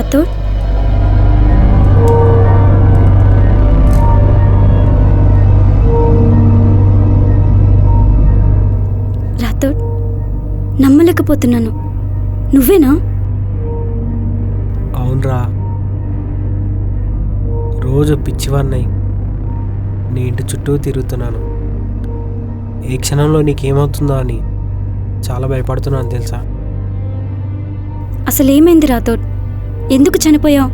రాథోడ్, రాథోడ్, నమ్మలేకపోతున్నాను. నువ్వేనా? అవునరా, రోజు పిచ్చివాన్నై నీ ఇంటి చుట్టూ తిరుగుతున్నాను. ఏ క్షణంలో నీకేమవుతుందో అని చాలా భయపడుతున్నాను తెలుసా. అసలేమైంది రాథోడ్? ఎందుకు చనిపోయావు?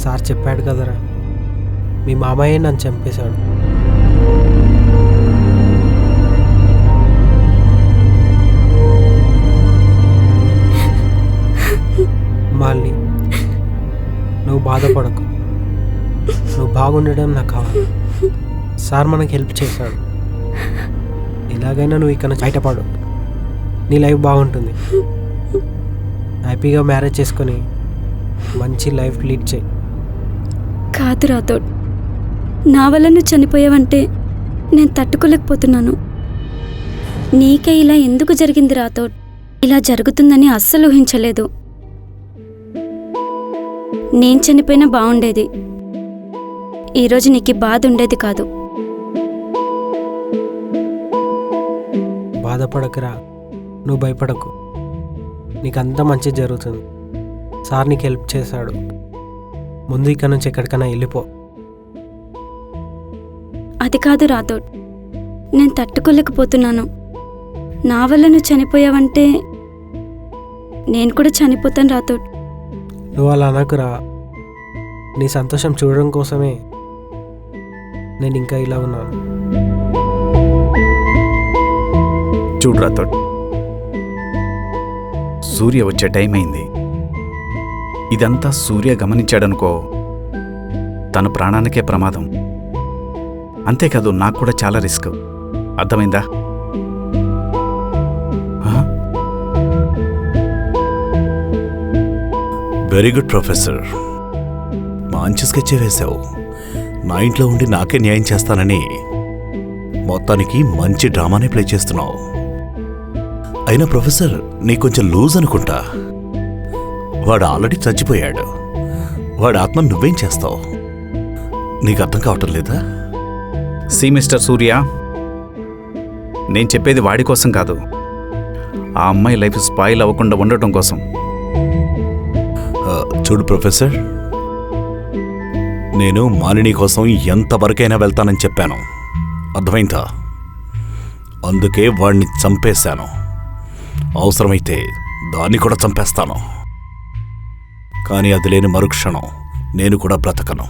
సార్ చెప్పాడు కదరా, మీ మామయ్య నన్ను చంపేశాడు. మాలిని, నువ్వు బాధపడకు. నువ్వు బాగుండడం నాకు కావాలి. సార్ మనకి హెల్ప్ చేశాడు. ఎలాగైనా నువ్వు ఇక్కడ బయటపడు. నీ లైఫ్ బాగుంటుంది. హ్యాపీగా మ్యారేజ్ చేసుకొని మంచి లైఫ్ లీడ్ చేయి. కాదు రాథోడ్, నా వల్ల నువ్వు చనిపోయావంటే నేను తట్టుకోలేకపోతున్నాను. నీకే ఇలా ఎందుకు జరిగింది రాథోడ్? ఇలా జరుగుతుందని అస్సలు ఊహించలేదు. నేను చనిపోయినా బాగుండేది. ఈరోజు నీకు బాధ ఉండేది కాదు. బాధపడకురా, నువ్వు భయపడకు. నీకంతా మంచి జరుగుతుంది. సార్ నీకు హెల్ప్ చేశాడు. ముందు ఇక్కడ నుంచి ఎక్కడికైనా వెళ్ళిపో. అది కాదు రాథోడ్, నేను తట్టుకోలేకపోతున్నాను. నా వల్ల నువ్వు చనిపోయావంటే నేను కూడా చనిపోతాను రాథోడ్. నువ్వు అలా అనకురా. నీ సంతోషం చూడడం కోసమే నేను ఇంకా ఇలా ఉన్నాను. చూడు రాథోడ్, సూర్య వచ్చే టైం అయింది. ఇదంతా సూర్య గమనించాడనుకో, తన ప్రాణానికే ప్రమాదం. అంతేకాదు, నాకు కూడా చాలా రిస్క్. అర్థమైందా? వెరీ గుడ్ ప్రొఫెసర్, మంచి స్కెచ్ వేశావు. నా ఇంట్లో ఉండి నాకే న్యాయం చేస్తానని మొత్తానికి మంచి డ్రామానే ప్లే చేస్తున్నావు. అయినా ప్రొఫెసర్, నీ కొంచెం లూజ్ అనుకుంటా. వాడు ఆల్రెడీ చచ్చిపోయాడు. వాడి ఆత్మ నువ్వేం చేస్తావు? నీకు అర్థం కావటం లేదా? సి మిస్టర్ సూర్య, నేను చెప్పేది వాడి కోసం కాదు, ఆ అమ్మాయి లైఫ్ స్పాయిల్ అవ్వకుండా ఉండటం కోసం. చూడు ప్రొఫెసర్, నేను మాలిని కోసం ఎంతవరకైనా వెళ్తానని చెప్పాను. అర్థమైందా? అందుకే వాడిని చంపేశాను. అవసరమైతే దాన్ని కూడా చంపేస్తాను. కానీ అది లేని మరుక్షణం నేను కూడా బ్రతకను.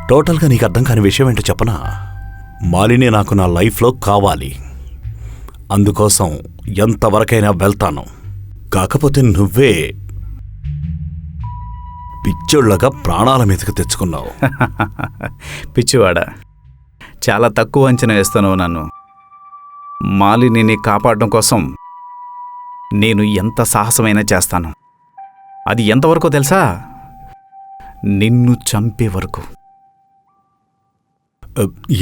టోటల్గా నీకు అర్థం కాని విషయం ఏంటో చెప్పనా? మాలిని నాకు నా లైఫ్లో కావాలి. అందుకోసం ఎంతవరకైనా వెళ్తాను. కాకపోతే నువ్వే పిచ్చోళ్ళగా ప్రాణాల మీదకి తెచ్చుకున్నావు. పిచ్చివాడా, చాలా తక్కువ అంచనా వేస్తున్నావు నన్ను. మాలిని కాపాడడం కోసం నేను ఎంత సాహసమైనా చేస్తాను. అది ఎంతవరకు తెలుసా? నిన్ను చంపే వరకు.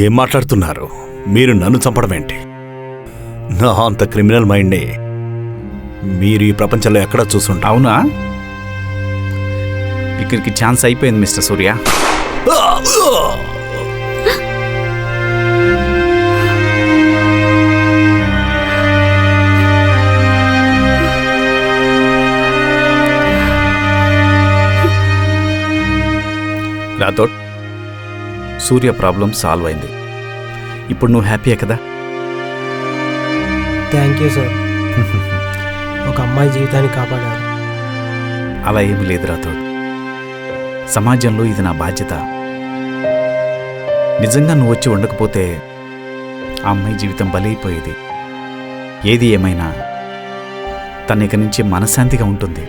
ఏం మాట్లాడుతున్నారు మీరు? నన్ను చంపడం ఏంటి? నా అంత క్రిమినల్ మైండ్ని మీరు ఈ ప్రపంచంలో ఎక్కడా చూసుంటారు. అవునా? ఇక్కడికి ఛాన్స్ అయిపోయింది మిస్టర్ సూర్య. రాథోడ్, సూర్య ప్రాబ్లం సాల్వ్ అయింది. ఇప్పుడు నువ్వు హ్యాపీయే కదా? Thank you sir. ఒక అమ్మాయి జీవితాన్ని కాపాడారు. అలా ఏమీ లేదు రాథోడ్. సమాజంలో ఇది నా బాధ్యత. నిజంగా నువ్వు వచ్చి ఉండకపోతే ఆ అమ్మాయి జీవితం బలైపోయేది. ఏది ఏమైనా తన ఇక నుంచి మనశ్శాంతిగా ఉంటుంది.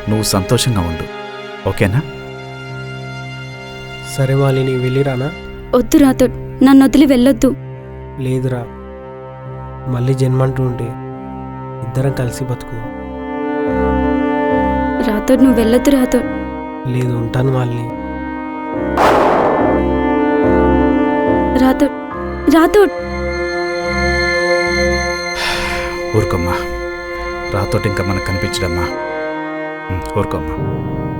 నువ్వు సంతోషంగా ఉండు, ఓకేనా? సరే మాలిని, వెళ్ళిరానా? వద్దు రాథోడ్, నన్ను వదిలి వెళ్ళొద్దు. లేదురా, మళ్ళీ జన్మంటూ ఉంటే ఇద్దరం కలిసి బతుకు. రాథోడ్, నువ్వు వెళ్ళొద్దు రాథోడ్. లేదు, ఉంటాను మాలిని. రాథోడ్, రాథోడ్. ఊరుకోమ్మా. రాతోటి ఇంకా మనకు కనిపించడమ్మా. ఊరుకోమ్మా.